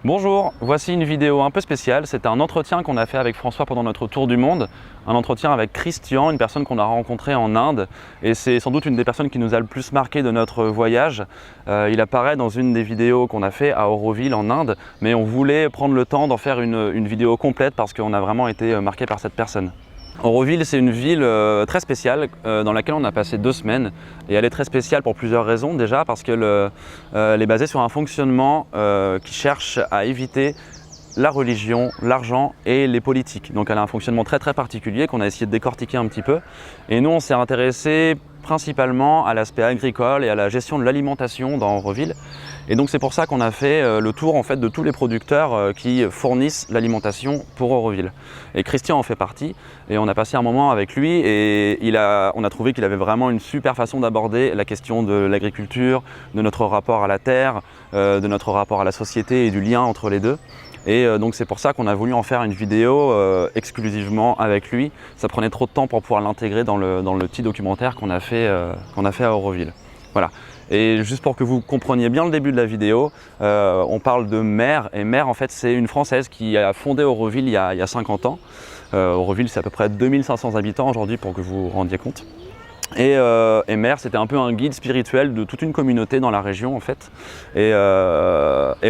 Bonjour, voici une vidéo un peu spéciale. C'est un entretien qu'on a fait avec François pendant notre tour du monde. Un entretien avec Christian, une personne qu'on a rencontrée en Inde. Et c'est sans doute une des personnes qui nous a le plus marqué de notre voyage. Il apparaît dans une des vidéos qu'on a fait à Auroville en Inde. Mais on voulait prendre le temps d'en faire une vidéo complète parce qu'on a vraiment été marqué par cette personne. Auroville, c'est une ville très spéciale dans laquelle on a passé 2 semaines et elle est très spéciale pour plusieurs raisons. Déjà parce qu'elle est basée sur un fonctionnement qui cherche à éviter la religion, l'argent et les politiques. Donc elle a un fonctionnement très particulier qu'on a essayé de décortiquer un petit peu. Et nous on s'est intéressé principalement à l'aspect agricole et à la gestion de l'alimentation dans Auroville. Et donc c'est pour ça qu'on a fait le tour en fait, de tous les producteurs qui fournissent l'alimentation pour Auroville. Et Christian en fait partie et on a passé un moment avec lui et on a trouvé qu'il avait vraiment une super façon d'aborder la question de l'agriculture, de notre rapport à la terre, de notre rapport à la société et du lien entre les deux. Et donc c'est pour ça qu'on a voulu en faire une vidéo exclusivement avec lui. Ça prenait trop de temps pour pouvoir l'intégrer dans le petit documentaire qu'on a fait à Auroville. Voilà. Et juste pour que vous compreniez bien le début de la vidéo, on parle de Mère. Et Mère, en fait, c'est une Française qui a fondé Auroville il y a 50 ans. Auroville, c'est à peu près 2500 habitants aujourd'hui pour que vous vous rendiez compte. Et Mère, c'était un peu un guide spirituel de toute une communauté dans la région en fait. Et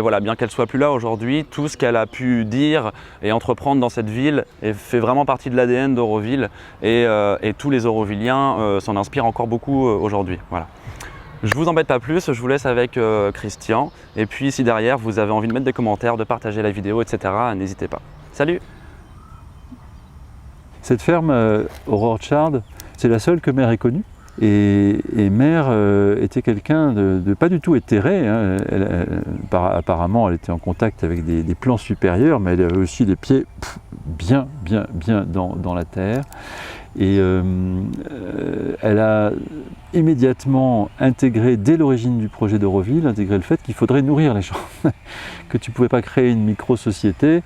voilà, bien qu'elle soit plus là aujourd'hui, tout ce qu'elle a pu dire et entreprendre dans cette ville fait vraiment partie de l'ADN d'Auroville. Et tous les Aurovilliens s'en inspirent encore beaucoup aujourd'hui. Voilà. Je vous embête pas plus, je vous laisse avec Christian. Et puis si derrière vous avez envie de mettre des commentaires, de partager la vidéo, etc., n'hésitez pas. Salut! Cette ferme, Orchard, c'est la seule que Mère ait connue. Et Mère était quelqu'un de pas du tout éthéré. Hein. Apparemment, elle était en contact avec des plans supérieurs, mais elle avait aussi les pieds bien dans la terre. Et elle a immédiatement intégré, dès l'origine du projet d'Auroville, intégré le fait qu'il faudrait nourrir les gens. Que tu ne pouvais pas créer une micro-société,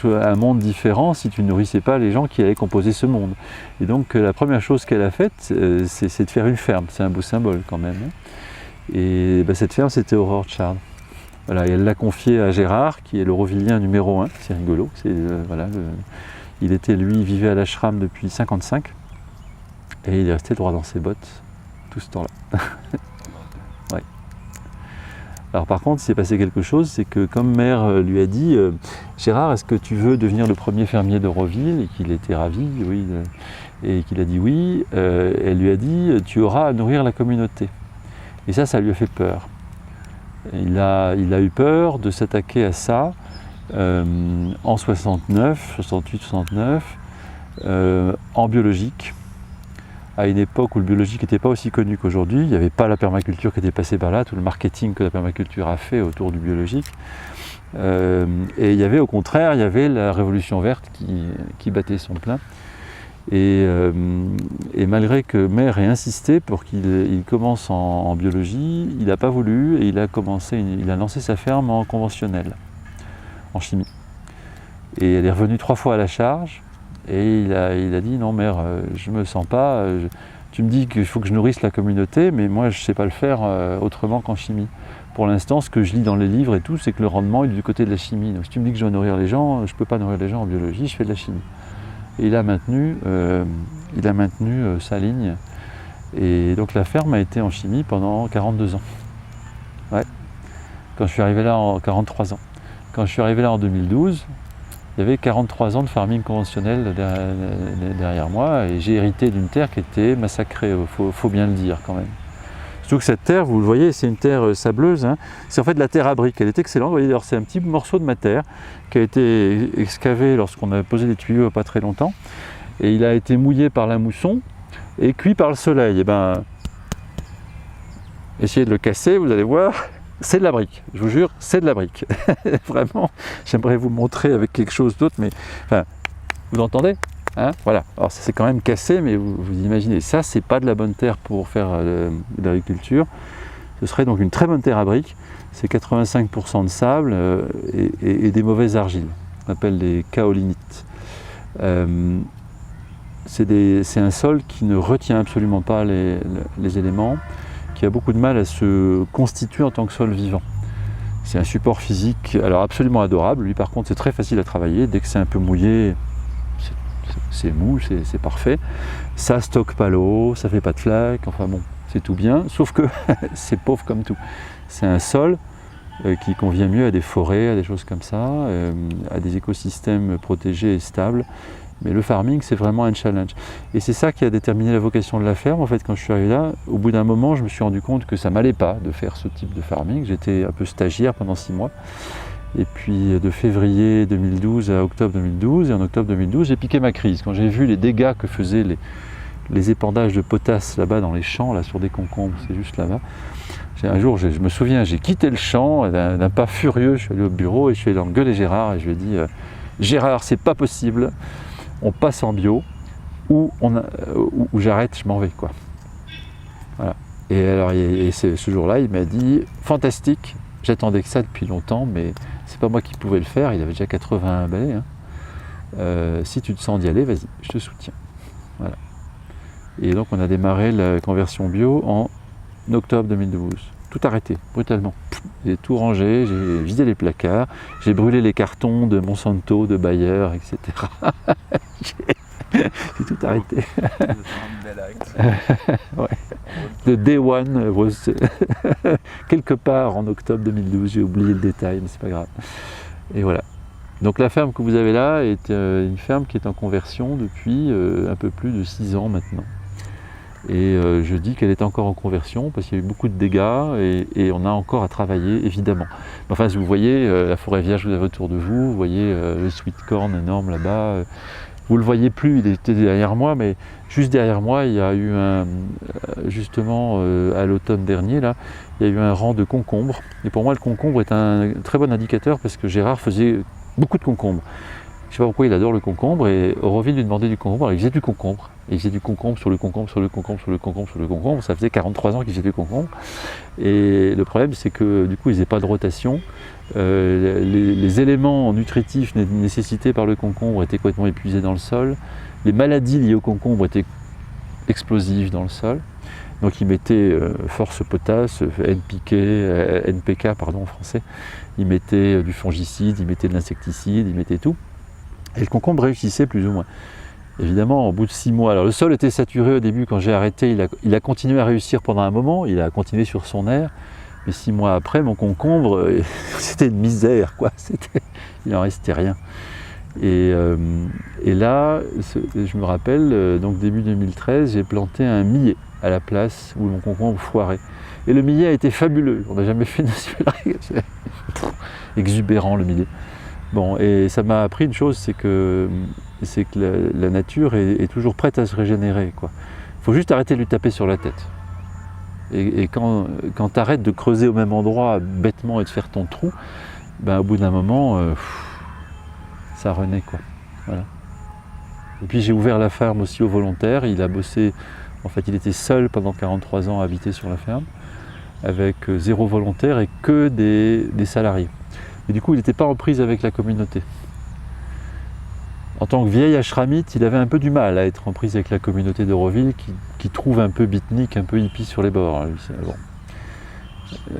un monde différent si tu ne nourrissais pas les gens qui allaient composer ce monde. Et donc la première chose qu'elle a faite, c'est de faire une ferme. C'est un beau symbole quand même. Et cette ferme, c'était Orchard. Voilà, et elle l'a confiée à Gérard, qui est l'Aurovillien numéro 1. C'est rigolo. Il vivait à l'ashram depuis 55 et il est resté droit dans ses bottes tout ce temps-là. Ouais. Alors par contre, il s'est passé quelque chose, c'est que comme Mère lui a dit Gérard, est-ce que tu veux devenir le premier fermier d'Auroville? Et qu'il était ravi, oui, et qu'il a dit oui, elle lui a dit tu auras à nourrir la communauté. Et ça lui a fait peur. Il a eu peur de s'attaquer à ça en 68-69, en biologique, à une époque où le biologique n'était pas aussi connu qu'aujourd'hui. Il n'y avait pas la permaculture qui était passée par là, tout le marketing que la permaculture a fait autour du biologique. Et il y avait au contraire, la révolution verte qui battait son plein. Et malgré que Mère ait insisté pour qu'il commence en biologie, il n'a pas voulu et il a lancé sa ferme en conventionnel, en chimie. Et elle est revenue 3 fois à la charge. Et il a dit non Mère, je me sens pas, tu me dis qu'il faut que je nourrisse la communauté, mais moi je ne sais pas le faire autrement qu'en chimie. Pour l'instant, ce que je lis dans les livres et tout, c'est que le rendement est du côté de la chimie. Donc si tu me dis que je dois nourrir les gens, je ne peux pas nourrir les gens en biologie, je fais de la chimie. Et il a maintenu sa ligne. Et donc la ferme a été en chimie pendant 42 ans. Ouais. Quand je suis arrivé là en 43 ans. Quand je suis arrivé là en 2012, il y avait 43 ans de farming conventionnel derrière moi et j'ai hérité d'une terre qui était massacrée, faut bien le dire quand même. Surtout que cette terre, vous le voyez, c'est une terre sableuse, hein. C'est en fait de la terre à briques, elle est excellente. Vous voyez, c'est un petit morceau de ma terre qui a été excavé lorsqu'on a posé des tuyaux il n'y a pas très longtemps et il a été mouillé par la mousson et cuit par le soleil. Et essayez de le casser, vous allez voir. C'est de la brique, je vous jure, c'est de la brique. Vraiment, j'aimerais vous montrer avec quelque chose d'autre, mais enfin, vous entendez hein? Voilà, alors ça c'est quand même cassé, mais vous imaginez, ça c'est pas de la bonne terre pour faire de l'agriculture. Ce serait donc une très bonne terre à briques, c'est 85% de sable et des mauvaises argiles, on appelle des kaolinites. C'est un sol qui ne retient absolument pas les éléments, qui a beaucoup de mal à se constituer en tant que sol vivant. C'est un support physique, alors absolument adorable. Lui par contre c'est très facile à travailler, dès que c'est un peu mouillé, c'est mou, c'est parfait. Ça stocke pas l'eau, ça fait pas de flaques, enfin bon, c'est tout bien, sauf que c'est pauvre comme tout. C'est un sol qui convient mieux à des forêts, à des choses comme ça, à des écosystèmes protégés et stables. Mais le farming, c'est vraiment un challenge. Et c'est ça qui a déterminé la vocation de la ferme. En fait, quand je suis arrivé là, au bout d'un moment, je me suis rendu compte que ça m'allait pas de faire ce type de farming. J'étais un peu stagiaire pendant 6 mois. Et puis de février 2012 à octobre 2012, et en octobre 2012, j'ai piqué ma crise. Quand j'ai vu les dégâts que faisaient les épandages de potasse là-bas dans les champs, là sur des concombres, c'est juste là-bas. Un jour, je me souviens, j'ai quitté le champ, d'un pas furieux, je suis allé au bureau et je suis allé engueuler Gérard et je lui ai dit Gérard, c'est pas possible, on passe en bio ou j'arrête, je m'en vais quoi. Voilà. Et alors ce jour-là, il m'a dit fantastique, j'attendais que ça depuis longtemps, mais c'est pas moi qui pouvais le faire, il avait déjà 81 balais. Hein. Si tu te sens d'y aller, vas-y, je te soutiens. Voilà. Et donc on a démarré la conversion bio en octobre 2012. Tout arrêté, brutalement. J'ai tout rangé, j'ai vidé les placards, j'ai brûlé les cartons de Monsanto, de Bayer, etc. J'ai tout arrêté. Ouais. The day one was quelque part en octobre 2012, j'ai oublié le détail, mais c'est pas grave. Et voilà. Donc la ferme que vous avez là est une ferme qui est en conversion depuis un peu plus de 6 ans maintenant. Et je dis qu'elle est encore en conversion parce qu'il y a eu beaucoup de dégâts et on a encore à travailler évidemment. Enfin, si vous voyez la forêt vierge que vous avez autour de vous, vous voyez le sweet corn énorme là-bas, vous le voyez plus, il était derrière moi, mais juste derrière moi, il y a eu justement à l'automne dernier, là, il y a eu un rang de concombres. Et pour moi, le concombre est un très bon indicateur parce que Gérard faisait beaucoup de concombres. Je ne sais pas pourquoi il adore le concombre et Auroville lui demandait du concombre, alors il faisait du concombre. Et il faisait du concombre sur le concombre, sur le concombre, sur le concombre, sur le concombre. Ça faisait 43 ans qu'il faisait du concombre. Et le problème, c'est que du coup, il ne faisait pas de rotation. Les éléments nutritifs nécessités par le concombre étaient complètement épuisés dans le sol. Les maladies liées au concombre étaient explosives dans le sol. Donc il mettait force potasse, NPK pardon, en français. Il mettait du fongicide, il mettait de l'insecticide, il mettait tout. Et le concombre réussissait plus ou moins. Évidemment, au bout de 6 mois, alors le sol était saturé au début quand j'ai arrêté, il a continué à réussir pendant un moment, il a continué sur son air, mais 6 mois après, mon concombre, c'était une misère, quoi. Il n'en restait rien. Et là, je me rappelle, donc début 2013, j'ai planté un millet à la place où mon concombre foirait. Et le millet a été fabuleux, on n'a jamais fait de celui-là, exubérant le millet. Bon, et ça m'a appris une chose, c'est que la nature est toujours prête à se régénérer, quoi. Il faut juste arrêter de lui taper sur la tête. Et quand tu arrêtes de creuser au même endroit bêtement et de faire ton trou, ben, au bout d'un moment, ça renaît, quoi. Voilà. Et puis j'ai ouvert la ferme aussi aux volontaires. Il a bossé, en fait il était seul pendant 43 ans à habiter sur la ferme, avec 0 volontaire et que des salariés. Et du coup, il n'était pas en prise avec la communauté. En tant que vieil ashramite, il avait un peu du mal à être en prise avec la communauté d'Auroville qui trouve un peu beatnik, un peu hippie sur les bords. Bon.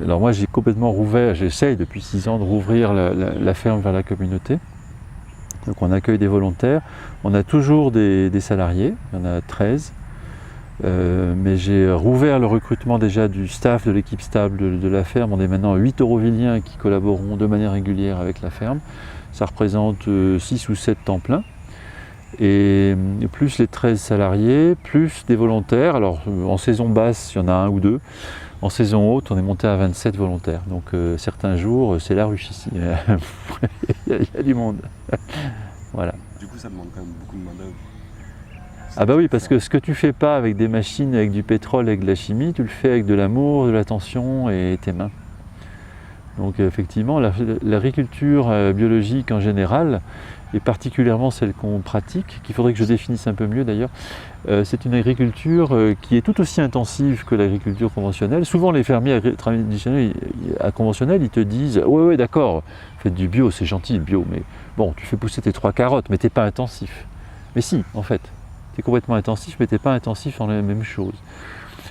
Alors moi, j'ai complètement rouvert, j'essaye depuis 6 ans de rouvrir la ferme vers la communauté. Donc on accueille des volontaires, on a toujours des salariés, il y en a 13. Mais j'ai rouvert le recrutement déjà du staff, de l'équipe stable de la ferme. On est maintenant 8 Aurovilliens qui collaboreront de manière régulière avec la ferme. Ça représente 6 ou 7 temps plein. Et plus les 13 salariés, plus des volontaires. Alors en saison basse, il y en a 1 ou 2. En saison haute, on est monté à 27 volontaires. Donc certains jours, c'est la ruche ici. Il y a du monde. Voilà. Du coup, ça demande quand même beaucoup de main-d'œuvre. Ah bah oui, parce que ce que tu fais pas avec des machines, avec du pétrole, avec de la chimie, tu le fais avec de l'amour, de l'attention et tes mains. Donc effectivement, l'agriculture biologique en général, et particulièrement celle qu'on pratique, qu'il faudrait que je définisse un peu mieux d'ailleurs, c'est une agriculture qui est tout aussi intensive que l'agriculture conventionnelle. Souvent les fermiers traditionnels, conventionnels, ils te disent « ouais d'accord, faites du bio, c'est gentil le bio, mais bon, tu fais pousser tes 3 carottes, mais t'es pas intensif. » Mais si, en fait. Tu es complètement intensif, mais tu n'es pas intensif en la même chose.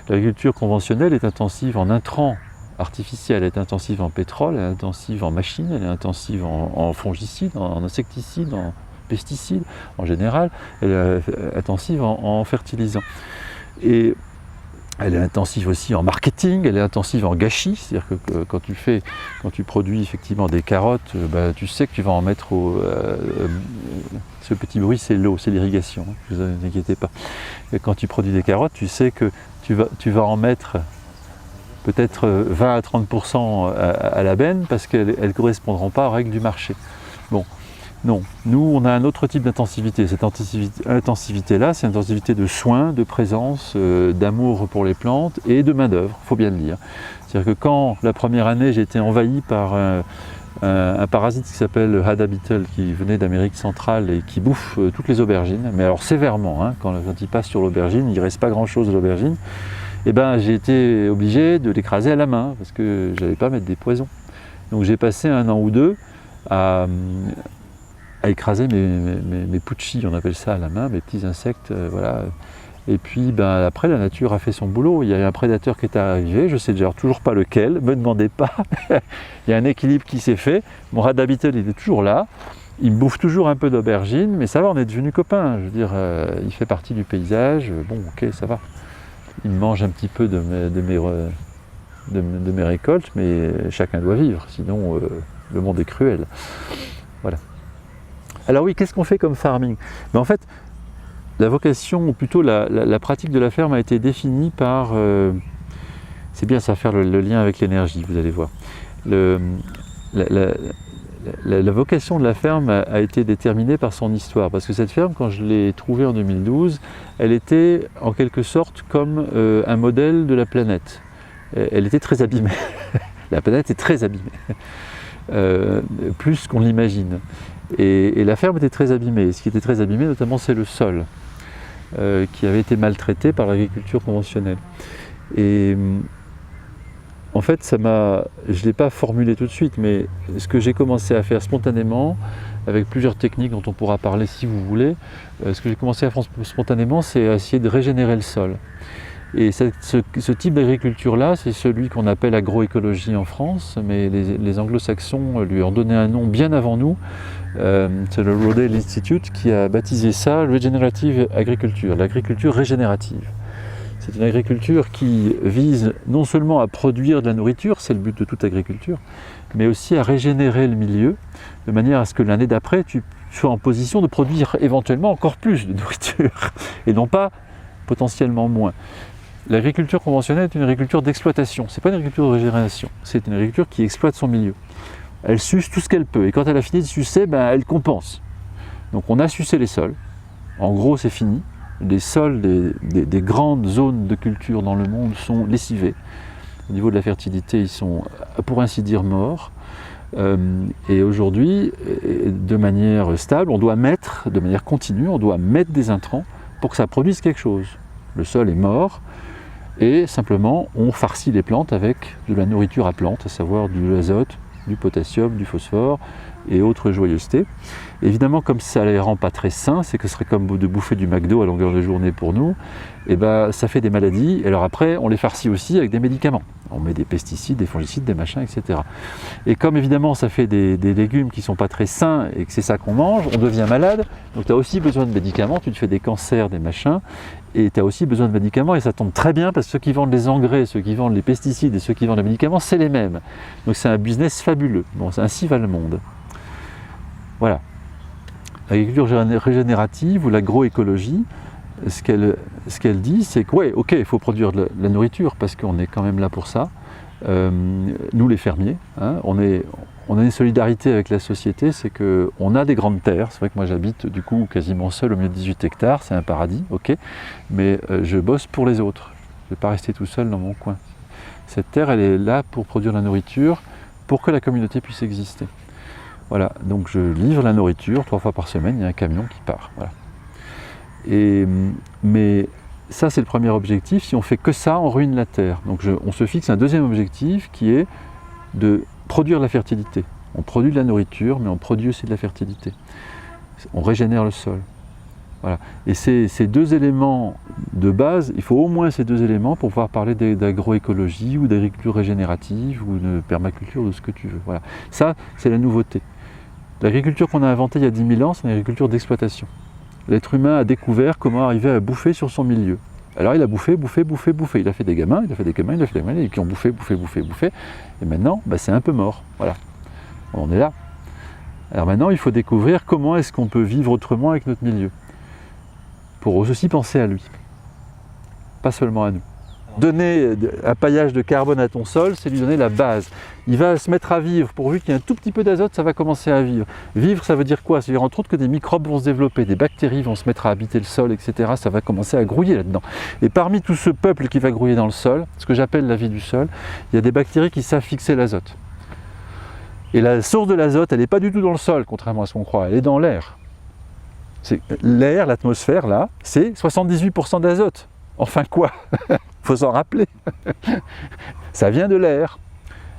L'agriculture conventionnelle est intensive en intrants artificielle, elle est intensive en pétrole, elle est intensive en machines, elle est intensive en fongicides, en insecticides, en pesticides en général, elle est intensive en fertilisants. Et elle est intensive aussi en marketing, elle est intensive en gâchis, c'est-à-dire que quand tu produis effectivement des carottes, tu sais que tu vas en mettre ce petit bruit, c'est l'eau, c'est l'irrigation, ne vous inquiétez pas. Et quand tu produis des carottes, tu sais que tu vas en mettre peut-être 20 à 30% à la benne parce qu'elles ne correspondront pas aux règles du marché. Bon, non, nous on a un autre type d'intensivité. Cette intensivité-là, c'est une intensivité de soins, de présence, d'amour pour les plantes et de main-d'œuvre, il faut bien le dire. C'est-à-dire que quand la première année j'ai été envahi par un parasite qui s'appelle le Hada Beetle qui venait d'Amérique centrale et qui bouffe toutes les aubergines, mais alors sévèrement, hein, quand il passe sur l'aubergine, il ne reste pas grand-chose de l'aubergine, et j'ai été obligé de l'écraser à la main parce que je n'allais pas mettre des poisons. Donc j'ai passé 1 an ou 2 à écraser mes pucci, on appelle ça à la main, mes petits insectes, voilà. Et puis après la nature a fait son boulot, il y a un prédateur qui est arrivé, je ne sais déjà toujours pas lequel, ne me demandez pas, il y a un équilibre qui s'est fait, mon Hada Beetle il est toujours là, il me bouffe toujours un peu d'aubergine, mais ça va, on est devenus copains, je veux dire, il fait partie du paysage, bon ok ça va. Il mange un petit peu de mes récoltes, mais chacun doit vivre, sinon le monde est cruel. Voilà. Alors oui, qu'est-ce qu'on fait comme farming? En fait, la vocation, ou plutôt la pratique de la ferme a été définie par... c'est bien, ça va faire le lien avec l'énergie, vous allez voir. La vocation de la ferme a été déterminée par son histoire, parce que cette ferme, quand je l'ai trouvée en 2012, elle était en quelque sorte comme un modèle de la planète. Elle était très abîmée. La planète est très abîmée, plus qu'on l'imagine. Et la ferme était très abîmée. Ce qui était très abîmé, notamment, c'est le sol, qui avait été maltraité par l'agriculture conventionnelle. Et en fait, je ne l'ai pas formulé tout de suite, mais ce que j'ai commencé à faire spontanément, avec plusieurs techniques dont on pourra parler si vous voulez, ce que j'ai commencé à faire spontanément, c'est essayer de régénérer le sol. Et ce type d'agriculture-là, c'est celui qu'on appelle agroécologie en France, mais les anglo-saxons lui ont donné un nom bien avant nous. C'est le Rodale Institute qui a baptisé ça Regenerative Agriculture, l'agriculture régénérative. C'est une agriculture qui vise non seulement à produire de la nourriture, c'est le but de toute agriculture, mais aussi à régénérer le milieu, de manière à ce que l'année d'après, tu sois en position de produire éventuellement encore plus de nourriture, et non pas potentiellement moins. L'agriculture conventionnelle est une agriculture d'exploitation, ce n'est pas une agriculture de régénération, c'est une agriculture qui exploite son milieu. Elle suce tout ce qu'elle peut, et quand elle a fini de sucer, elle compense. Donc on a sucé les sols, en gros c'est fini. Les sols des grandes zones de culture dans le monde sont lessivés. Au niveau de la fertilité, ils sont pour ainsi dire morts. Et aujourd'hui, de manière stable, on doit mettre, de manière continue, on doit mettre des intrants pour que ça produise quelque chose. Le sol est mort et simplement on farcit les plantes avec de la nourriture à plantes, à savoir de l'azote, du potassium, du phosphore et autres joyeusetés. Évidemment, comme ça ne les rend pas très sains, c'est que ce serait comme de bouffer du McDo à longueur de journée pour nous, et ça fait des maladies, et alors après on les farcit aussi avec des médicaments. On met des pesticides, des fongicides, des machins, etc. Et comme évidemment ça fait des légumes qui ne sont pas très sains et que c'est ça qu'on mange, on devient malade, donc tu as aussi besoin de médicaments, tu te fais des cancers, des machins, et tu as aussi besoin de médicaments, et ça tombe très bien parce que ceux qui vendent les engrais, ceux qui vendent les pesticides et ceux qui vendent les médicaments, c'est les mêmes. Donc c'est un business fabuleux. Bon, ainsi va le monde. Voilà. L'agriculture régénérative ou l'agroécologie, ce qu'elle dit, c'est que, ouais, ok, il faut produire de la nourriture parce qu'on est quand même là pour ça. Nous, les fermiers, hein, on a une solidarité avec la société, c'est qu'on a des grandes terres. C'est vrai que moi, j'habite du coup quasiment seul au milieu de 18 hectares, c'est un paradis, ok, mais je bosse pour les autres. Je ne vais pas rester tout seul dans mon coin. Cette terre, elle est là pour produire la nourriture, pour que la communauté puisse exister. Voilà, donc je livre la nourriture 3 fois par semaine, il y a un camion qui part. Voilà. Mais ça, c'est le premier objectif. Si on fait que ça, on ruine la terre. Donc on se fixe un deuxième objectif qui est de produire de la fertilité. On produit de la nourriture, mais on produit aussi de la fertilité. On régénère le sol. Voilà. Et ces deux éléments de base, il faut au moins ces deux éléments pour pouvoir parler d'agroécologie ou d'agriculture régénérative ou de permaculture, de ce que tu veux. Voilà. Ça, c'est la nouveauté. L'agriculture qu'on a inventée il y a 10 000 ans, c'est une agriculture d'exploitation. L'être humain a découvert comment arriver à bouffer sur son milieu. Alors il a bouffé. Il a fait des gamins, et qui ont bouffé. Et maintenant, c'est un peu mort. Voilà. On est là. Alors maintenant, il faut découvrir comment est-ce qu'on peut vivre autrement avec notre milieu. Pour aussi penser à lui. Pas seulement à nous. Donner un paillage de carbone à ton sol, c'est lui donner la base. Il va se mettre à vivre, pourvu qu'il y ait un tout petit peu d'azote, ça va commencer à vivre. Vivre, ça veut dire quoi? Ça veut dire entre autres que des microbes vont se développer, des bactéries vont se mettre à habiter le sol, etc. Ça va commencer à grouiller là-dedans. Et parmi tout ce peuple qui va grouiller dans le sol, ce que j'appelle la vie du sol, il y a des bactéries qui savent fixer l'azote. Et la source de l'azote, elle n'est pas du tout dans le sol, contrairement à ce qu'on croit, elle est dans l'air. L'air, l'atmosphère, là, c'est 78% d'azote. Enfin quoi? Faut s'en rappeler. Ça vient de l'air.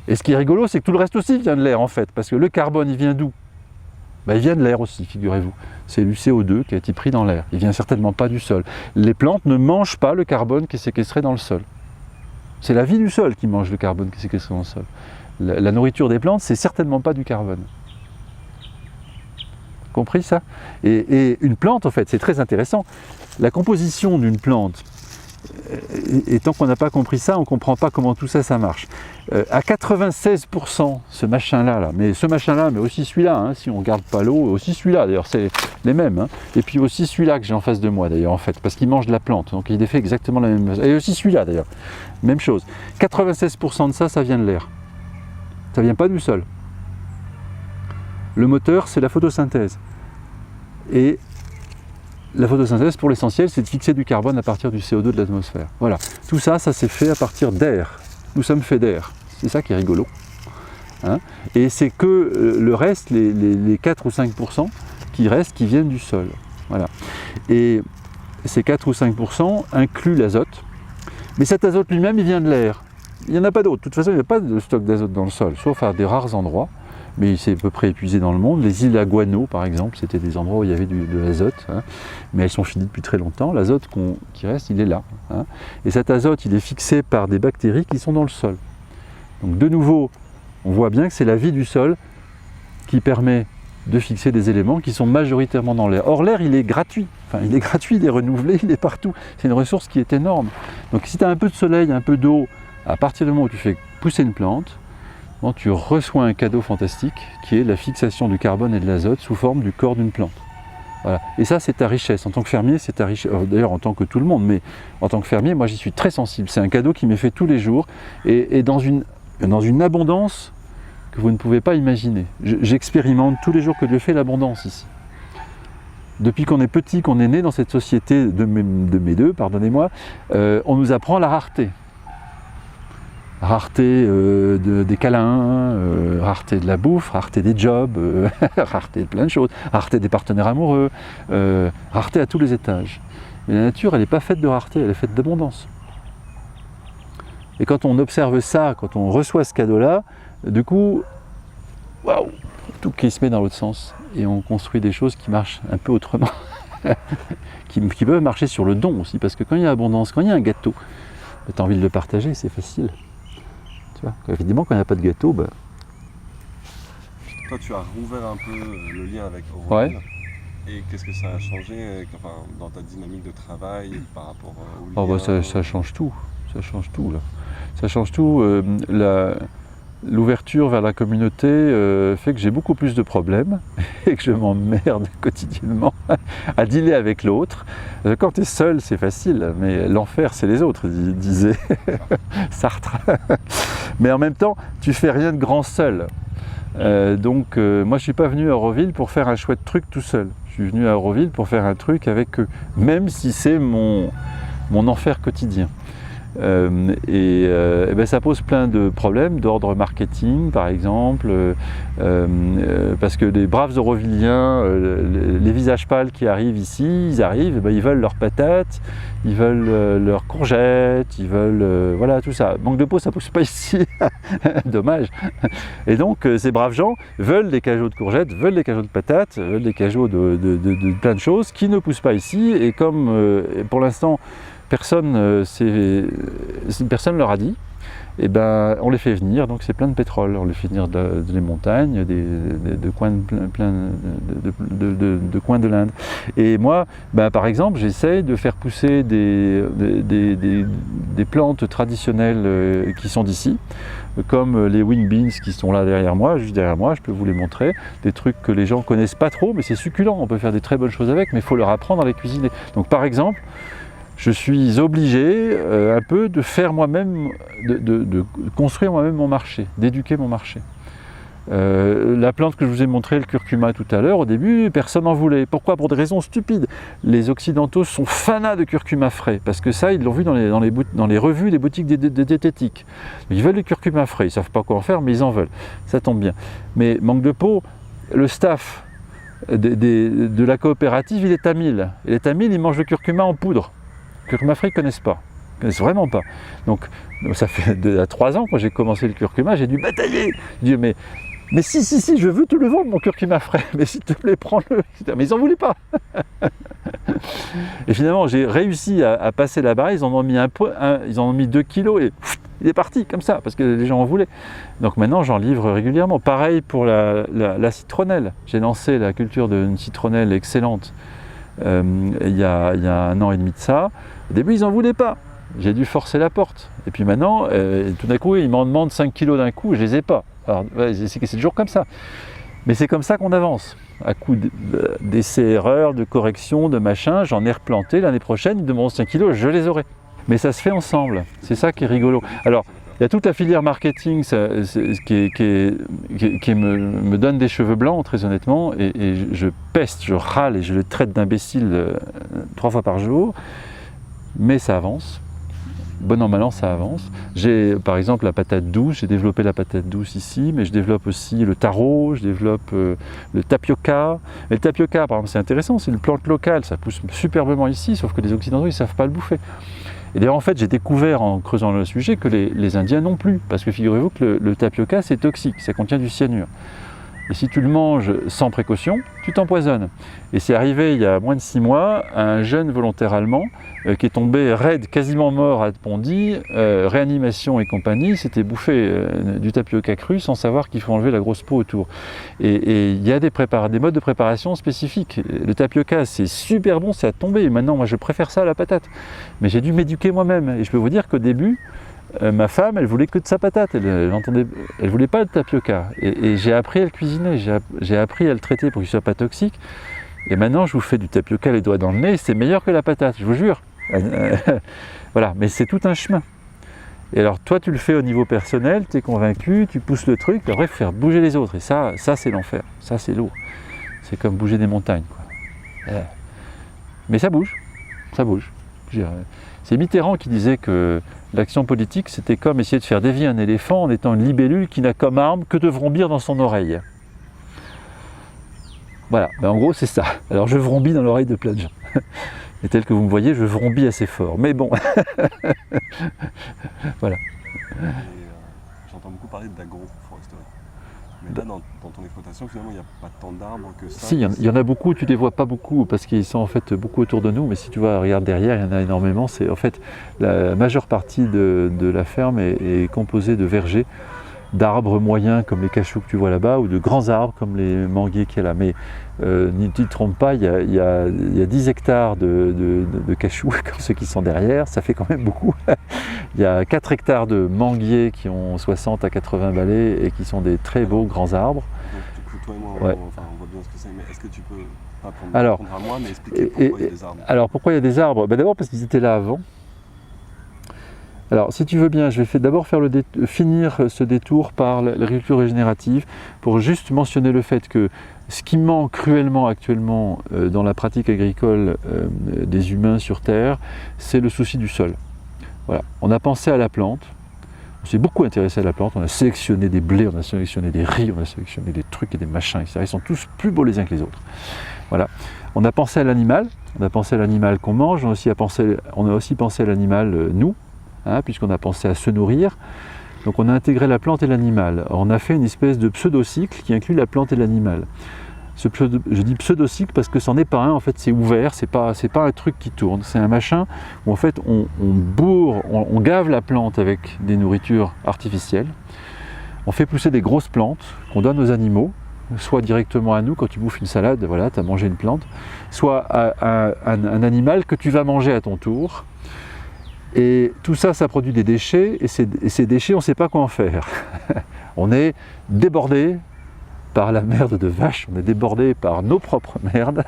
Et ce qui est rigolo, c'est que tout le reste aussi vient de l'air en fait. Parce que le carbone, il vient d'où? Il vient de l'air aussi, figurez-vous. C'est du CO2 qui a été pris dans l'air. Il vient certainement pas du sol. Les plantes ne mangent pas le carbone qui est séquestré dans le sol. C'est la vie du sol qui mange le carbone qui est séquestré dans le sol. La nourriture des plantes, c'est certainement pas du carbone. Compris ça? Et une plante, en fait, c'est très intéressant. La composition d'une plante, et tant qu'on n'a pas compris ça, on ne comprend pas comment tout ça, ça marche. À 96%, ce machin-là, mais aussi celui-là, hein, si on ne regarde pas l'eau, aussi celui-là, d'ailleurs, c'est les mêmes. Hein, et puis aussi celui-là que j'ai en face de moi, d'ailleurs, en fait, parce qu'il mange de la plante, donc il est fait exactement la même chose. Et aussi celui-là, d'ailleurs, même chose. 96% de ça, ça vient de l'air. Ça ne vient pas du sol. Le moteur, c'est la photosynthèse. Et la photosynthèse, pour l'essentiel, c'est de fixer du carbone à partir du CO2 de l'atmosphère. Voilà. Tout ça, ça s'est fait à partir d'air. Nous sommes faits d'air. C'est ça qui est rigolo. Hein? Et c'est que le reste, les 4 ou 5% qui restent, qui viennent du sol. Voilà. Et ces 4 ou 5% incluent l'azote. Mais cet azote lui-même, il vient de l'air. Il n'y en a pas d'autre. De toute façon, il n'y a pas de stock d'azote dans le sol, sauf à des rares endroits. Mais il s'est à peu près épuisé dans le monde. Les îles à Guano, par exemple, c'était des endroits où il y avait de l'azote, hein, mais elles sont finies depuis très longtemps. L'azote qui reste, il est là. Hein. Et cet azote, il est fixé par des bactéries qui sont dans le sol. Donc de nouveau, on voit bien que c'est la vie du sol qui permet de fixer des éléments qui sont majoritairement dans l'air. Or l'air, il est gratuit. Enfin, il est gratuit, il est renouvelé, il est partout. C'est une ressource qui est énorme. Donc si tu as un peu de soleil, un peu d'eau, à partir du moment où tu fais pousser une plante, tu reçois un cadeau fantastique qui est la fixation du carbone et de l'azote sous forme du corps d'une plante. Voilà. Et ça, c'est ta richesse. En tant que fermier, c'est ta richesse. D'ailleurs, en tant que tout le monde, mais en tant que fermier, moi, j'y suis très sensible. C'est un cadeau qui m'est fait tous les jours et dans une abondance que vous ne pouvez pas imaginer. J'expérimente tous les jours que Dieu fait l'abondance ici. Depuis qu'on est petit, qu'on est né dans cette société de mes deux, pardonnez-moi, on nous apprend la rareté. Rareté des câlins, rareté de la bouffe, rareté des jobs, rareté de plein de choses, rareté des partenaires amoureux, rareté à tous les étages. Mais la nature, elle n'est pas faite de rareté, elle est faite d'abondance. Et quand on observe ça, quand on reçoit ce cadeau-là, du coup, waouh, tout qui se met dans l'autre sens. Et on construit des choses qui marchent un peu autrement, qui peuvent marcher sur le don aussi, parce que quand il y a abondance, quand il y a un gâteau, tu as envie de le partager, c'est facile. Tu vois, évidemment, quand il n'y a pas de gâteau, Toi, tu as rouvert un peu le lien avec Auroville. Ouais. Et qu'est-ce que ça a changé dans ta dynamique de travail par rapport au lien Ça change tout. Ça change tout, là. Ça change tout. L'ouverture vers la communauté fait que j'ai beaucoup plus de problèmes et que je m'emmerde quotidiennement à dealer avec l'autre. Quand tu es seul, c'est facile, mais l'enfer, c'est les autres, disait Sartre. Mais en même temps, tu fais rien de grand seul. Moi, je ne suis pas venu à Auroville pour faire un chouette truc tout seul. Je suis venu à Auroville pour faire un truc avec eux, même si c'est mon enfer quotidien. Ça pose plein de problèmes d'ordre marketing par exemple, parce que les braves Auroviliens, les visages pâles qui arrivent ici, ils arrivent, ils veulent leurs patates, ils veulent leurs courgettes, ils veulent voilà tout ça. Mangue de peau, ça pousse pas ici, dommage. Et donc ces braves gens veulent des cajots de courgettes, veulent des cajots de patates, veulent des cajots de plein de choses qui ne poussent pas ici. Et comme pour l'instant personne leur a dit, et on les fait venir, donc c'est plein de pétrole, on les fait venir des montagnes, de coins de coins de l'Inde. Et moi, par exemple, j'essaye de faire pousser des plantes traditionnelles qui sont d'ici, comme les wing beans qui sont là derrière moi, juste derrière moi, je peux vous les montrer, des trucs que les gens connaissent pas trop, mais c'est succulent, on peut faire des très bonnes choses avec, mais il faut leur apprendre à les cuisiner. Donc par exemple, je suis obligé un peu de faire moi-même, de construire moi-même mon marché, d'éduquer mon marché. La plante que je vous ai montrée, le curcuma tout à l'heure, au début, personne n'en voulait. Pourquoi? Pour des raisons stupides. Les Occidentaux sont fanas de curcuma frais, parce que ça, ils l'ont vu dans les revues des boutiques de diététique. Ils veulent du curcuma frais, ils ne savent pas quoi en faire, mais ils en veulent. Ça tombe bien. Mais manque de peau, le staff de la coopérative, il est tamil. Et les tamils, ils mangent le curcuma en poudre. Le curcuma frais, ils ne connaissent pas. Ils ne connaissent vraiment pas. Donc, ça fait 3 ans, quand j'ai commencé le curcuma, j'ai dû batailler. Je dis, mais si, je veux te le vendre, mon curcuma frais, mais s'il te plaît, prends-le. Mais ils n'en voulaient pas. Et finalement, j'ai réussi à passer la barre, ils en ont mis 2 kilos et il est parti comme ça, parce que les gens en voulaient. Donc maintenant, j'en livre régulièrement. Pareil pour la citronnelle. J'ai lancé la culture d'une citronnelle excellente il y a 1 an et demi de ça. Au début, ils n'en voulaient pas. J'ai dû forcer la porte. Et puis maintenant, tout d'un coup, ils m'en demandent 5 kilos d'un coup, je ne les ai pas. Alors, c'est toujours comme ça. Mais c'est comme ça qu'on avance. À coup d'essais-erreurs, de corrections, de machin, j'en ai replanté. L'année prochaine, ils me demandent 5 kilos, je les aurai. Mais ça se fait ensemble. C'est ça qui est rigolo. Alors, il y a toute la filière marketing qui me donne des cheveux blancs, très honnêtement, et je peste, je râle et je le traite d'imbécile 3 fois par jour. Mais ça avance. Bon an, mal an, ça avance. J'ai par exemple la patate douce, j'ai développé la patate douce ici, mais je développe aussi le taro, je développe le tapioca. Et le tapioca, par exemple, c'est intéressant, c'est une plante locale, ça pousse superbement ici, sauf que les Occidentaux, ils ne savent pas le bouffer. Et d'ailleurs, en fait, j'ai découvert en creusant le sujet que les Indiens non plus, parce que figurez-vous que le tapioca, c'est toxique, ça contient du cyanure. Et si tu le manges sans précaution, tu t'empoisonnes. Et c'est arrivé il y a moins de 6 mois, un jeune volontaire allemand qui est tombé raide, quasiment mort à Pondy, réanimation et compagnie, s'était bouffé du tapioca cru sans savoir qu'il faut enlever la grosse peau autour. Et il y a des modes de préparation spécifiques. Le tapioca, c'est super bon, c'est à tomber. Et maintenant, moi, je préfère ça à la patate. Mais j'ai dû m'éduquer moi-même. Et je peux vous dire qu'au début, ma femme, elle voulait que de sa patate, elle voulait pas de tapioca. Et j'ai appris à le cuisiner, j'ai appris à le traiter pour qu'il ne soit pas toxique. Et maintenant, je vous fais du tapioca les doigts dans le nez, c'est meilleur que la patate, je vous jure. Voilà, mais c'est tout un chemin. Et alors, toi, tu le fais au niveau personnel, tu es convaincu, tu pousses le truc, puis après, il faut faire bouger les autres. Et ça c'est l'enfer, ça, c'est lourd. C'est comme bouger des montagnes, quoi. Mais ça bouge, ça bouge. C'est Mitterrand qui disait que l'action politique, c'était comme essayer de faire dévier un éléphant en étant une libellule qui n'a comme arme que de vrombir dans son oreille. Voilà, en gros c'est ça. Alors je vrombis dans l'oreille de plein de gens. Et tel que vous me voyez, je vrombis assez fort. Mais bon, voilà. J'entends beaucoup parler d'agroforesterie. Mais là, dans ton exploitation, finalement, il n'y a pas tant d'arbres que ça. Si, il y en a beaucoup, tu ne les vois pas beaucoup parce qu'ils sont en fait beaucoup autour de nous, mais si tu vois, regarde derrière, il y en a énormément. C'est en fait, la majeure partie de la ferme est composée de vergers, d'arbres moyens comme les cachous que tu vois là-bas, ou de grands arbres comme les manguiers qu'il y a là. Mais ne t'y trompe pas, il y a 10 hectares de cachous comme ceux qui sont derrière, ça fait quand même beaucoup. Il y a 4 hectares de manguiers qui ont 60 à 80 balais et qui sont des très beaux grands arbres. Donc du coup, toi et moi, ouais. on voit bien ce que c'est, mais est-ce que tu peux pas prendre à moi, mais expliquer pourquoi il y a des arbres? Alors pourquoi il y a des arbres? D'abord parce qu'ils étaient là avant. Alors, si tu veux bien, je vais d'abord finir ce détour par l'agriculture régénérative pour juste mentionner le fait que ce qui manque cruellement actuellement dans la pratique agricole des humains sur Terre, c'est le souci du sol. Voilà. On a pensé à la plante, on s'est beaucoup intéressé à la plante, on a sélectionné des blés, on a sélectionné des riz, on a sélectionné des trucs et des machins, etc. Ils sont tous plus beaux les uns que les autres. Voilà. On a pensé à l'animal, qu'on mange, on a aussi pensé à l'animal nous, hein, puisqu'on a pensé à se nourrir. Donc on a intégré la plante et l'animal. On a fait une espèce de pseudo-cycle qui inclut la plante et l'animal. Je dis pseudo-cycle parce que c'en est pas un, en fait c'est ouvert, c'est pas un truc qui tourne, c'est un machin où en fait on gave la plante avec des nourritures artificielles, on fait pousser des grosses plantes qu'on donne aux animaux, soit directement à nous quand tu bouffes une salade, voilà, tu as mangé une plante, soit à un animal que tu vas manger à ton tour. Et tout ça, ça produit des déchets, et ces déchets, on ne sait pas quoi en faire. On est débordé par la merde de vache, on est débordé par nos propres merdes.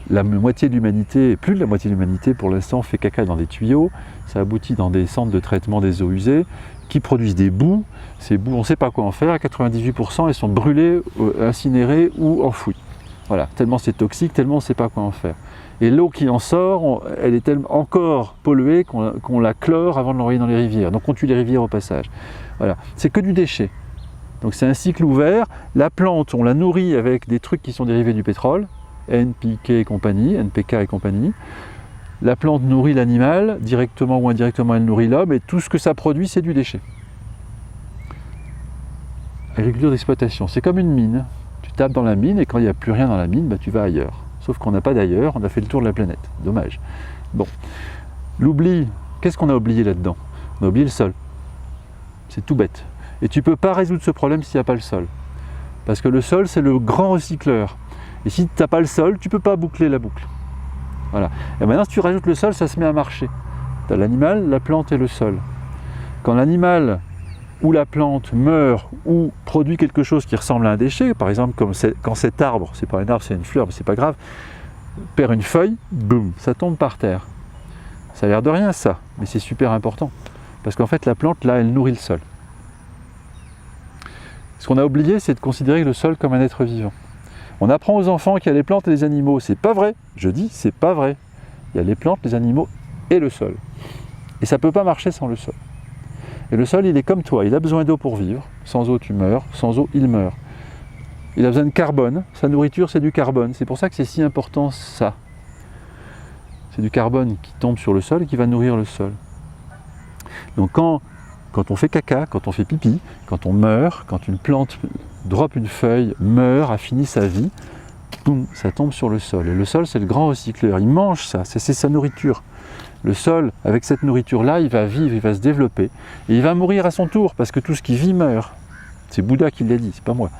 La moitié de l'humanité, plus de la moitié de l'humanité pour l'instant, fait caca dans des tuyaux. Ça aboutit dans des centres de traitement des eaux usées qui produisent des boues. Ces boues, on ne sait pas quoi en faire. À 98%, elles sont brûlées, incinérées ou enfouies. Voilà, tellement c'est toxique, tellement on ne sait pas quoi en faire. Et l'eau qui en sort, elle est tellement encore polluée qu'on la chlore avant de l'envoyer dans les rivières. Donc on tue les rivières au passage. Voilà, c'est que du déchet. Donc c'est un cycle ouvert. La plante, on la nourrit avec des trucs qui sont dérivés du pétrole, NPK et compagnie. La plante nourrit l'animal, directement ou indirectement elle nourrit l'homme, et tout ce que ça produit, c'est du déchet. Agriculture d'exploitation, c'est comme une mine. Tu tapes dans la mine et quand il n'y a plus rien dans la mine, bah, tu vas ailleurs. Sauf qu'on n'a pas d'ailleurs, on a fait le tour de la planète. Dommage. Bon. L'oubli, qu'est-ce qu'on a oublié là-dedans? On a oublié le sol. C'est tout bête. Et tu ne peux pas résoudre ce problème s'il n'y a pas le sol. Parce que le sol, c'est le grand recycleur. Et si tu n'as pas le sol, tu ne peux pas boucler la boucle. Voilà. Et maintenant, si tu rajoutes le sol, ça se met à marcher. Tu as l'animal, la plante et le sol. Quand l'animal ou la plante meurt ou produit quelque chose qui ressemble à un déchet, par exemple quand cet arbre, c'est pas un arbre, c'est une fleur, mais c'est pas grave, perd une feuille, boum, ça tombe par terre. Ça a l'air de rien ça, mais c'est super important. Parce qu'en fait la plante là, elle nourrit le sol. Ce qu'on a oublié, c'est de considérer le sol comme un être vivant. On apprend aux enfants qu'il y a les plantes et les animaux, c'est pas vrai, je dis c'est pas vrai. Il y a les plantes, les animaux et le sol. Et ça peut pas marcher sans le sol. Et le sol, il est comme toi, il a besoin d'eau pour vivre. Sans eau, tu meurs. Sans eau, il meurt. Il a besoin de carbone. Sa nourriture, c'est du carbone. C'est pour ça que c'est si important, ça. C'est du carbone qui tombe sur le sol et qui va nourrir le sol. Donc quand on fait caca, quand on fait pipi, quand on meurt, quand une plante drop une feuille, meurt, a fini sa vie, boum, ça tombe sur le sol. Et le sol, c'est le grand recycleur. Il mange ça, c'est sa nourriture. Le sol, avec cette nourriture-là, il va vivre, il va se développer, et il va mourir à son tour, parce que tout ce qui vit meurt. C'est Bouddha qui l'a dit, c'est pas moi.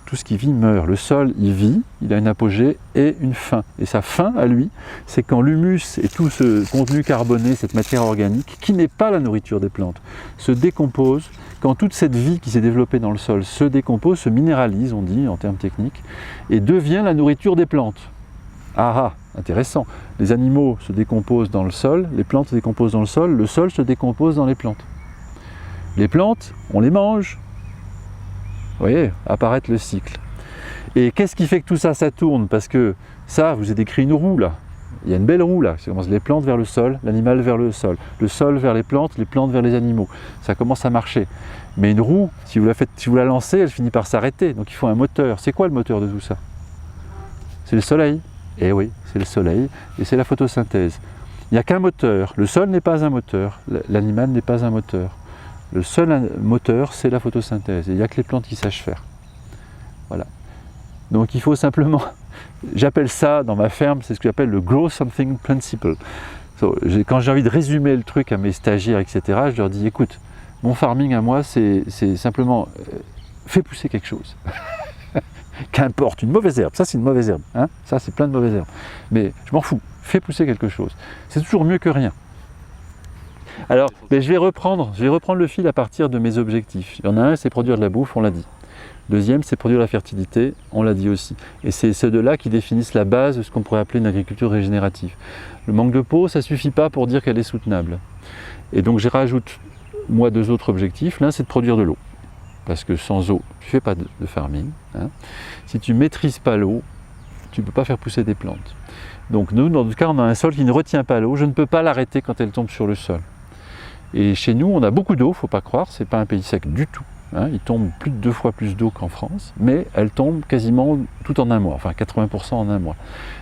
Tout ce qui vit meurt. Le sol, il vit, il a une apogée et une fin. Et sa fin, à lui, c'est quand l'humus et tout ce contenu carboné, cette matière organique, qui n'est pas la nourriture des plantes, se décompose, quand toute cette vie qui s'est développée dans le sol se décompose, se minéralise, on dit en termes techniques, et devient la nourriture des plantes. Ah, intéressant. Les animaux se décomposent dans le sol, les plantes se décomposent dans le sol se décompose dans les plantes. Les plantes, on les mange. Vous voyez, apparaître le cycle. Et qu'est-ce qui fait que tout ça, ça tourne? Parce que ça, je vous ai décrit une roue là. Il y a une belle roue là. Ça commence les plantes vers le sol, l'animal vers le sol vers les plantes vers les animaux. Ça commence à marcher. Mais une roue, si vous la lancez, elle finit par s'arrêter. Donc il faut un moteur. C'est quoi le moteur de tout ça? C'est le soleil. Eh oui, c'est le soleil et c'est la photosynthèse. Il n'y a qu'un moteur. Le sol n'est pas un moteur. L'animal n'est pas un moteur. Le seul moteur, c'est la photosynthèse. Et il n'y a que les plantes qui sachent faire. Voilà. Donc il faut simplement... J'appelle ça, dans ma ferme, c'est ce que j'appelle le Grow Something Principle. Quand j'ai envie de résumer le truc à mes stagiaires, etc., je leur dis, écoute, mon farming à moi, c'est simplement... fais pousser quelque chose. Qu'importe, une mauvaise herbe, ça c'est une mauvaise herbe, hein, ça c'est plein de mauvaises herbes. Mais je m'en fous, fais pousser quelque chose. C'est toujours mieux que rien. Alors, je vais reprendre le fil à partir de mes objectifs. Il y en a un, c'est produire de la bouffe, on l'a dit. Deuxième, c'est produire la fertilité, on l'a dit aussi. Et c'est ces deux-là qui définissent la base de ce qu'on pourrait appeler une agriculture régénérative. Le manque de peau, ça ne suffit pas pour dire qu'elle est soutenable. Et donc, je rajoute, moi, deux autres objectifs. L'un, c'est de produire de l'eau. Parce que sans eau, tu ne fais pas de farming. Hein. Si tu ne maîtrises pas l'eau, tu ne peux pas faire pousser des plantes. Donc nous, dans notre cas, on a un sol qui ne retient pas l'eau, je ne peux pas l'arrêter quand elle tombe sur le sol. Et chez nous, on a beaucoup d'eau, il ne faut pas croire, ce n'est pas un pays sec du tout. Hein, il tombe plus de 2 fois plus d'eau qu'en France, mais elle tombe quasiment tout en un mois, enfin 80% en un mois.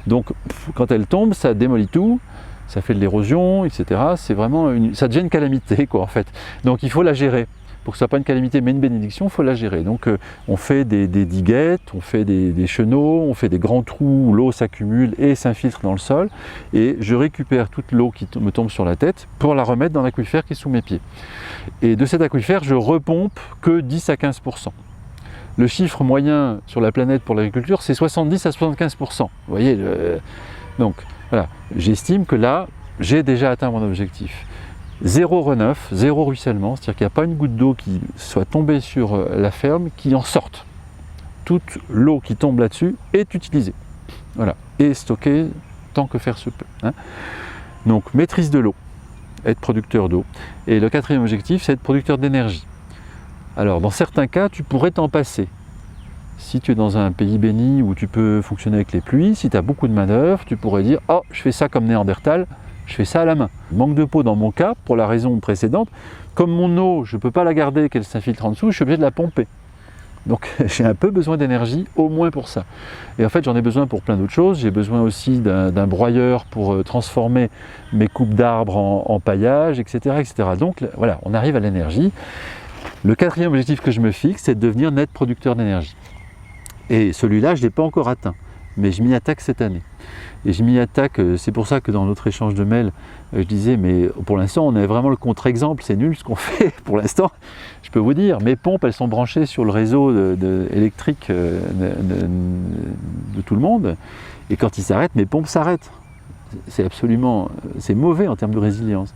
Donc quand elle tombe, ça démolit tout, ça fait de l'érosion, etc. C'est vraiment ça devient une calamité, quoi, en fait. Donc il faut la gérer. Pour que ce ne soit pas une calamité mais une bénédiction, il faut la gérer. Donc on fait des diguettes, on fait des chenaux, on fait des grands trous où l'eau s'accumule et s'infiltre dans le sol. Et je récupère toute l'eau qui me tombe sur la tête pour la remettre dans l'aquifère qui est sous mes pieds. Et de cet aquifère, je repompe que 10 à 15%. Le chiffre moyen sur la planète pour l'agriculture, c'est 70 à 75%. Vous voyez, donc voilà, j'estime que là, j'ai déjà atteint mon objectif. Zéro reneuf, zéro ruissellement, c'est-à-dire qu'il n'y a pas une goutte d'eau qui soit tombée sur la ferme qui en sorte. Toute l'eau qui tombe là-dessus est utilisée. Voilà, et stockée tant que faire se peut. Hein. Donc maîtrise de l'eau, être producteur d'eau. Et le quatrième objectif, c'est être producteur d'énergie. Alors dans certains cas, tu pourrais t'en passer. Si tu es dans un pays béni où tu peux fonctionner avec les pluies, si tu as beaucoup de manœuvres, tu pourrais dire « Oh, je fais ça comme Néandertal ». Je fais ça à la main. Manque de peau dans mon cas, pour la raison précédente, comme mon eau, je ne peux pas la garder, qu'elle s'infiltre en dessous, je suis obligé de la pomper. Donc j'ai un peu besoin d'énergie, au moins pour ça. Et en fait, j'en ai besoin pour plein d'autres choses. J'ai besoin aussi d'un broyeur pour transformer mes coupes d'arbres en paillage, etc., etc. Donc voilà, on arrive à l'énergie. Le quatrième objectif que je me fixe, c'est de devenir net producteur d'énergie. Et celui-là, je ne l'ai pas encore atteint, mais je m'y attaque cette année. Et je m'y attaque, c'est pour ça que dans notre échange de mails, je disais, mais pour l'instant, on est vraiment le contre-exemple, c'est nul ce qu'on fait pour l'instant. Je peux vous dire, mes pompes, elles sont branchées sur le réseau électrique de tout le monde, et quand ils s'arrêtent, mes pompes s'arrêtent. C'est mauvais en termes de résilience.